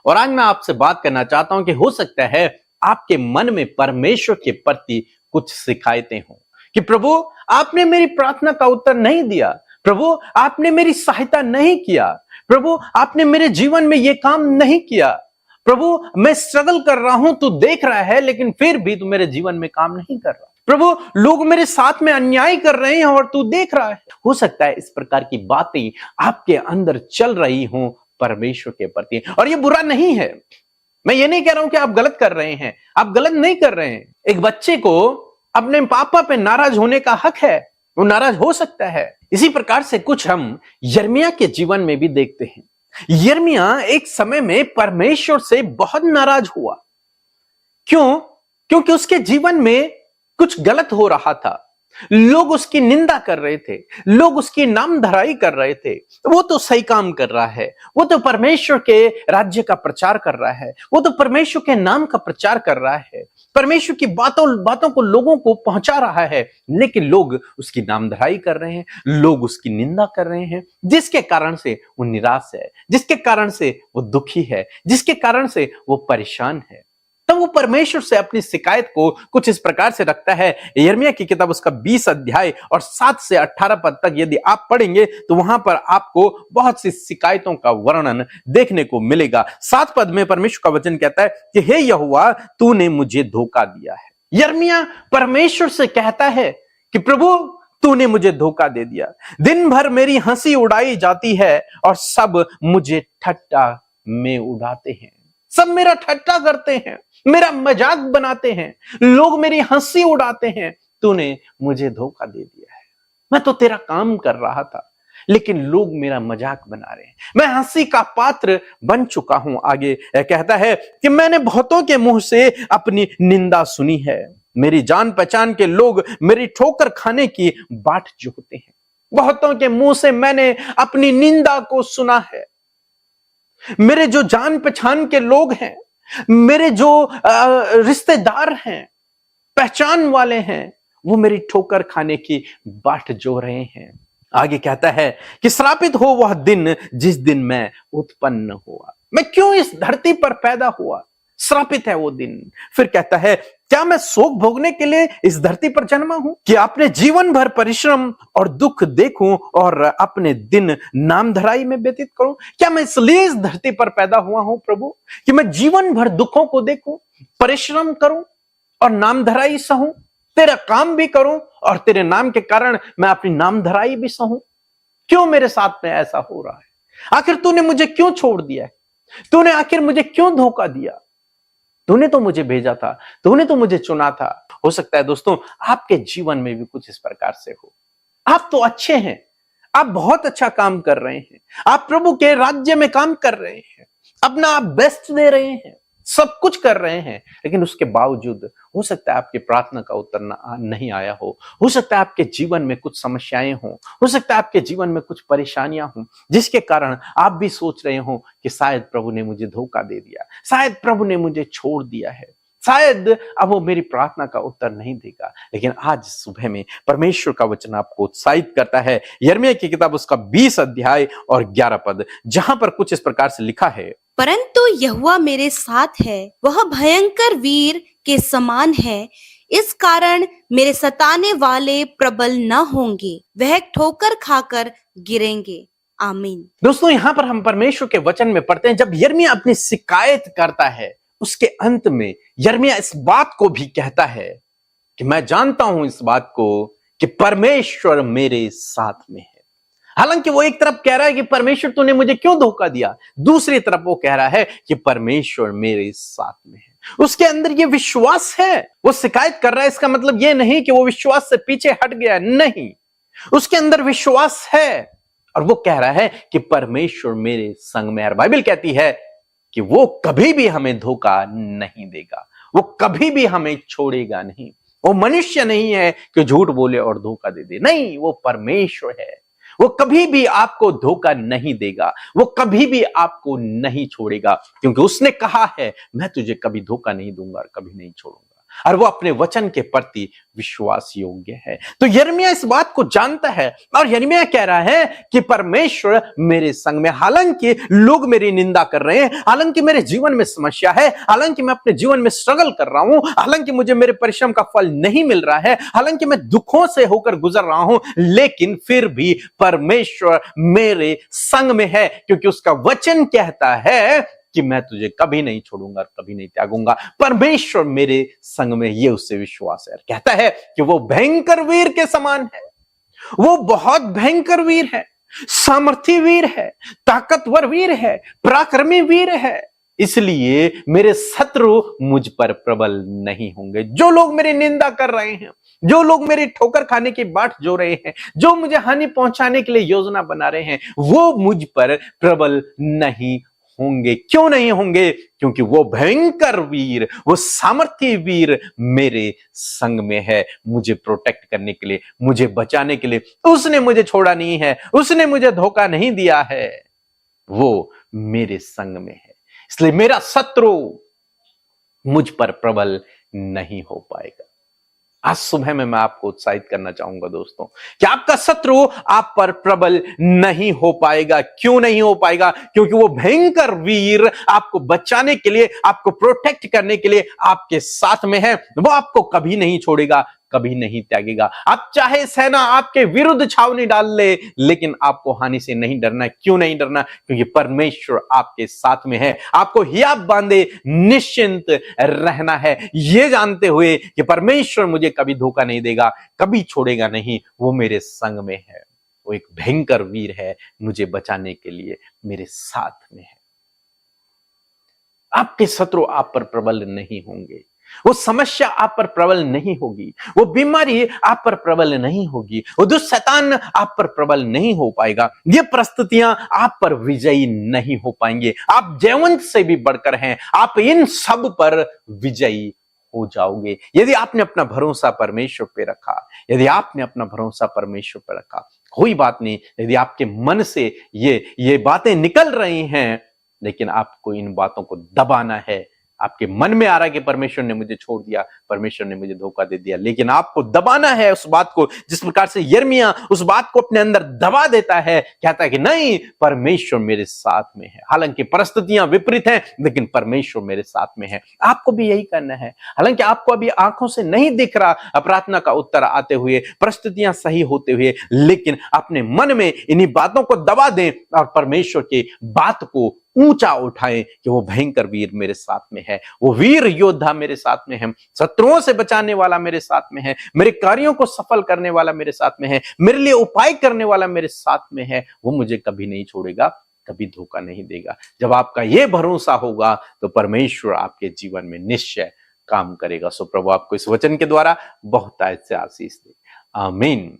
और आज मैं आपसे बात करना चाहता हूं कि हो सकता है आपके मन में परमेश्वर के प्रति कुछ शिकायतें हों कि प्रभु आपने मेरी प्रार्थना का उत्तर नहीं दिया, प्रभु आपने मेरी सहायता नहीं किया, प्रभु आपने मेरे जीवन में यह काम नहीं किया, प्रभु मैं स्ट्रगल कर रहा हूं, तू देख रहा है लेकिन फिर भी तू मेरे जीवन में काम नहीं कर रहा, प्रभु लोग मेरे साथ में अन्याय कर रहे हैं और तू देख रहा है। हो सकता है इस प्रकार की बातें आपके अंदर चल रही हों परमेश्वर के प्रति, और ये बुरा नहीं है। मैं ये नहीं कह रहा हूं कि आप गलत कर रहे हैं, आप गलत नहीं कर रहे हैं। एक बच्चे को अपने पापा पे नाराज होने का हक है, वो नाराज हो सकता है। इसी प्रकार से कुछ हम यिर्मयाह के जीवन में भी देखते हैं। यिर्मयाह एक समय में परमेश्वर से बहुत नाराज हुआ। क्यों? क्योंकि उसके जीवन में कुछ गलत हो रहा था। लोग उसकी निंदा कर रहे थे, लोग उसकी नामधराई कर रहे थे। वो तो सही काम कर रहा है, वो तो परमेश्वर के राज्य का प्रचार कर रहा है, वो तो परमेश्वर के नाम का प्रचार कर रहा है, परमेश्वर की बातों को लोगों को पहुंचा रहा है, लेकिन लोग उसकी नामधराई कर रहे हैं, लोग उसकी निंदा कर रहे हैं, जिसके कारण से वो निराश है, जिसके कारण से वो दुखी है, जिसके कारण से वो परेशान है। तब वो परमेश्वर से अपनी शिकायत को कुछ इस प्रकार से रखता है। यिर्मयाह की किताब उसका 20 अध्याय और 7 से 18 पद तक यदि आप पढ़ेंगे तो वहां पर आपको बहुत सी शिकायतों का वर्णन देखने को मिलेगा। 7 पद में परमेश्वर का वचन कहता है कि हे यहोवा तूने मुझे धोखा दिया है। यिर्मयाह परमेश्वर से कहता है कि प्रभु तूने मुझे धोखा दे दिया, दिन भर मेरी हंसी उड़ाई जाती है और सब मुझे ठट्टा में उड़ाते हैं, सब मेरा ठट्टा करते हैं, मेरा मजाक बनाते हैं, लोग मेरी हंसी उड़ाते हैं। तूने मुझे धोखा दे दिया है। मैं तो तेरा काम कर रहा था लेकिन लोग मेरा मजाक बना रहे हैं, मैं हंसी का पात्र बन चुका हूं। आगे कहता है कि मैंने बहुतों के मुंह से अपनी निंदा सुनी है, मेरी जान पहचान के लोग मेरी ठोकर खाने की बाट जोहते हैं। बहुतों के मुंह से मैंने अपनी निंदा को सुना है। मेरे जो जान पहचान के लोग हैं, मेरे जो रिश्तेदार हैं, पहचान वाले हैं, वो मेरी ठोकर खाने की बाट जो रहे हैं। आगे कहता है कि श्रापित हो वह दिन जिस दिन मैं उत्पन्न हुआ। मैं क्यों इस धरती पर पैदा हुआ? श्रापित है वो दिन। फिर कहता है क्या मैं शोक भोगने के लिए इस धरती पर जन्मा हूं कि अपने जीवन भर परिश्रम और दुख देखूं और अपने दिन नामधराई में व्यतीत करूं? क्या मैं इसलिए इस धरती पर पैदा हुआ हूं प्रभु कि मैं जीवन भर दुखों को देखूं, परिश्रम करूं और नामधराई सहूं, तेरा काम भी करूं और तेरे नाम के कारण मैं अपनी नामधराई भी सहूं? क्यों मेरे साथ में ऐसा हो रहा है? आखिर तूने मुझे क्यों छोड़ दिया है? तूने आखिर मुझे क्यों धोखा दिया? तूने तो मुझे भेजा था, तूने तो मुझे चुना था। हो सकता है दोस्तों आपके जीवन में भी कुछ इस प्रकार से हो। आप तो अच्छे हैं, आप बहुत अच्छा काम कर रहे हैं, आप प्रभु के राज्य में काम कर रहे हैं, अपना आप बेस्ट दे रहे हैं, सब कुछ कर रहे हैं, लेकिन उसके बावजूद हो सकता है आपकी प्रार्थना का उत्तर नहीं आया हो सकता है आपके जीवन में कुछ समस्याएं हो सकता है आपके जीवन में कुछ परेशानियां हों, जिसके कारण आप भी सोच रहे हो कि शायद प्रभु ने मुझे धोखा दे दिया, शायद प्रभु ने मुझे छोड़ दिया है, शायद अब वो मेरी प्रार्थना का उत्तर नहीं देगा। लेकिन आज सुबह में परमेश्वर का वचन आपको उत्साहित करता है। यिर्मयाह की किताब उसका 20 अध्याय और 11 पद, जहां पर कुछ इस प्रकार से लिखा है, परंतु यहोवा मेरे साथ है, वह भयंकर वीर के समान है, इस कारण मेरे सताने वाले प्रबल न होंगे, वह ठोकर खाकर गिरेंगे। आमीन। दोस्तों यहां पर हम परमेश्वर के वचन में पढ़ते हैं, जब यिर्मयाह अपनी शिकायत करता है उसके अंत में यिर्मयाह इस बात को भी कहता है कि मैं जानता हूं इस बात को कि परमेश्वर मेरे साथ में है। हालांकि वो एक तरफ कह रहा है कि परमेश्वर तूने मुझे क्यों धोखा दिया, दूसरी तरफ वो कह रहा है कि परमेश्वर मेरे साथ में है। उसके अंदर ये विश्वास है। वो शिकायत कर रहा है, इसका मतलब ये नहीं कि वो विश्वास से पीछे हट गया, नहीं, उसके अंदर विश्वास है और वो कह रहा है कि परमेश्वर मेरे संग में है। बाइबल कहती है कि वो कभी भी हमें धोखा नहीं देगा, वो कभी भी हमें छोड़ेगा नहीं। वो मनुष्य नहीं है कि झूठ बोले और धोखा दे दे, नहीं, वो परमेश्वर है। वो कभी भी आपको धोखा नहीं देगा, वो कभी भी आपको नहीं छोड़ेगा, क्योंकि उसने कहा है मैं तुझे कभी धोखा नहीं दूंगा और कभी नहीं छोड़ूंगा। और वो अपने वचन के प्रति विश्वास योग्य है। तो यिर्मयाह इस बात को जानता है और यिर्मयाह कह रहा है कि परमेश्वर मेरे संग में, हालांकि लोग मेरी निंदा कर रहे हैं, हालांकि मेरे जीवन में समस्या है, हालांकि मैं अपने जीवन में स्ट्रगल कर रहा हूं, हालांकि मुझे मेरे परिश्रम का फल नहीं मिल रहा है, हालांकि मैं दुखों से होकर गुजर रहा हूं, लेकिन फिर भी परमेश्वर मेरे संग में है, क्योंकि उसका वचन कहता है कि मैं तुझे कभी नहीं छोड़ूंगा और कभी नहीं त्यागूंगा। परमेश्वर मेरे संग में, ये उससे विश्वास है। कहता है कि वो भयंकर वीर के समान है, वो बहुत भयंकर वीर है, सामर्थी वीर है, ताकतवर वीर है, पराक्रमी वीर है, इसलिए मेरे शत्रु मुझ पर प्रबल नहीं होंगे। जो लोग मेरी निंदा कर रहे हैं, जो लोग मेरी ठोकर खाने की बाट जो रहे हैं, जो मुझे हानि पहुंचाने के लिए योजना बना रहे हैं, वो मुझ पर प्रबल नहीं होंगे। क्यों नहीं होंगे? क्योंकि वो भयंकर वीर, वो सामर्थी वीर मेरे संग में है, मुझे प्रोटेक्ट करने के लिए, मुझे बचाने के लिए। उसने मुझे छोड़ा नहीं है, उसने मुझे धोखा नहीं दिया है, वो मेरे संग में है, इसलिए मेरा शत्रु मुझ पर प्रबल नहीं हो पाएगा। आज सुबह में मैं आपको उत्साहित करना चाहूंगा दोस्तों कि आपका शत्रु आप पर प्रबल नहीं हो पाएगा। क्यों नहीं हो पाएगा? क्योंकि वो भयंकर वीर आपको बचाने के लिए, आपको प्रोटेक्ट करने के लिए आपके साथ में है। वो आपको कभी नहीं छोड़ेगा, कभी नहीं त्यागेगा। आप चाहे सेना आपके विरुद्ध छावनी डाल ले, लेकिन आपको हानि से नहीं डरना। क्यों नहीं डरना? क्योंकि परमेश्वर आपके साथ में है। आपको हियाब बांधे निश्चिंत रहना है, ये जानते हुए कि परमेश्वर मुझे कभी धोखा नहीं देगा, कभी छोड़ेगा नहीं, वो मेरे संग में है, वो एक भयंकर वीर है, मुझे बचाने के लिए मेरे साथ में है। आपके शत्रु आप पर प्रबल नहीं होंगे, वो समस्या आप पर प्रबल नहीं होगी, वो बीमारी आप पर प्रबल नहीं होगी, वो दुष्ट शैतान आप पर प्रबल नहीं हो पाएगा, ये परिस्थितियां आप पर विजयी नहीं हो पाएंगे। आप जयवंत से भी बढ़कर हैं, आप इन सब पर विजयी हो जाओगे यदि आपने अपना भरोसा परमेश्वर पे रखा, यदि आपने अपना भरोसा परमेश्वर पे रखा। कोई बात नहीं यदि आपके मन से ये बातें निकल रही हैं, लेकिन आपको इन बातों को दबाना है। आपके मन में आ रहा है कि परमेश्वर ने मुझे छोड़ दिया, परमेश्वर ने मुझे धोखा दे दिया, लेकिन आपको दबाना है उस बात को, जिस प्रकार से यिर्मयाह उस बात को अपने अंदर दबा देता है, कहता है कि नहीं, परमेश्वर मेरे साथ में है। हालांकि परिस्थितियां विपरीत हैं, लेकिन परमेश्वर मेरे साथ में है। आपको भी यही करना है। हालांकि आपको अभी आंखों से नहीं दिख रहा प्रार्थना का उत्तर आते हुए, परिस्थितियां सही होते हुए, लेकिन अपने मन में इन्हीं बातों को दबा दें और परमेश्वर की बात को ऊंचा उठाएं कि वो भयंकर वीर मेरे साथ में है, वो वीर योद्धा मेरे साथ में है, शत्रुओं से बचाने वाला मेरे साथ में है, मेरे कार्यों को सफल करने वाला मेरे साथ में है, मेरे लिए उपाय करने वाला मेरे साथ में है, वो मुझे कभी नहीं छोड़ेगा, कभी धोखा नहीं देगा। जब आपका ये भरोसा होगा तो परमेश्वर आपके जीवन में निश्चय काम करेगा। सो प्रभु आपको इस वचन के द्वारा बहुत से आशीष दे। आमीन।